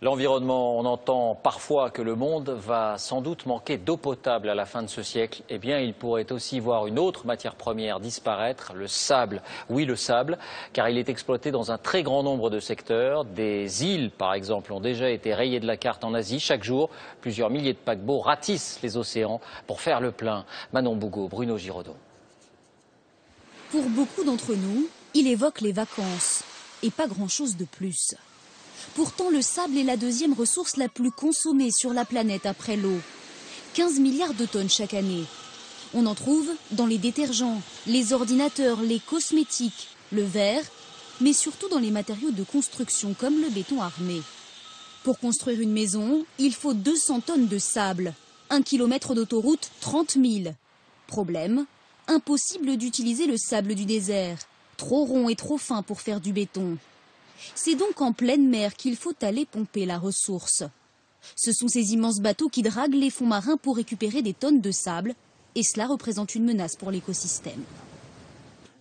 L'environnement, on entend parfois que le monde va sans doute manquer d'eau potable à la fin de ce siècle. Eh bien, il pourrait aussi voir une autre matière première disparaître, le sable. Oui, le sable, car il est exploité dans un très grand nombre de secteurs. Des îles, par exemple, ont déjà été rayées de la carte en Asie. Chaque jour, plusieurs milliers de paquebots ratissent les océans pour faire le plein. Manon Bougot, Bruno Giraudot. Pour beaucoup d'entre nous, il évoque les vacances et pas grand-chose de plus. Pourtant, le sable est la deuxième ressource la plus consommée sur la planète après l'eau. 15 milliards de tonnes chaque année. On en trouve dans les détergents, les ordinateurs, les cosmétiques, le verre, mais surtout dans les matériaux de construction comme le béton armé. Pour construire une maison, il faut 200 tonnes de sable. 1 kilomètre d'autoroute, 30 000. Problème, impossible d'utiliser le sable du désert. Trop rond et trop fin pour faire du béton. C'est donc en pleine mer qu'il faut aller pomper la ressource. Ce sont ces immenses bateaux qui draguent les fonds marins pour récupérer des tonnes de sable, et cela représente une menace pour l'écosystème.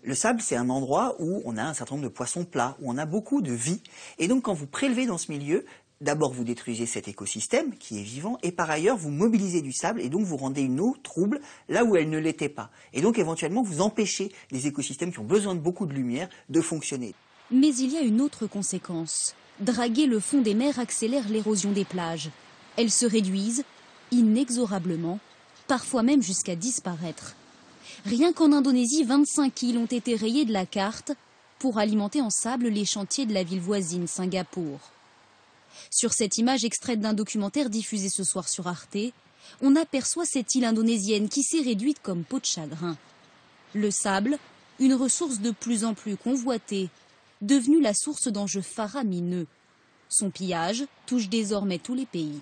Le sable, c'est un endroit où on a un certain nombre de poissons plats, où on a beaucoup de vie. Et donc quand vous prélevez dans ce milieu, d'abord vous détruisez cet écosystème qui est vivant, et par ailleurs vous mobilisez du sable, et donc vous rendez une eau trouble là où elle ne l'était pas. Et donc éventuellement vous empêchez des écosystèmes qui ont besoin de beaucoup de lumière de fonctionner. Mais il y a une autre conséquence. Draguer le fond des mers accélère l'érosion des plages. Elles se réduisent inexorablement, parfois même jusqu'à disparaître. Rien qu'en Indonésie, 25 îles ont été rayées de la carte pour alimenter en sable les chantiers de la ville voisine, Singapour. Sur cette image extraite d'un documentaire diffusé ce soir sur Arte, on aperçoit cette île indonésienne qui s'est réduite comme peau de chagrin. Le sable, une ressource de plus en plus convoitée, devenue la source d'enjeux faramineux. Son pillage touche désormais tous les pays.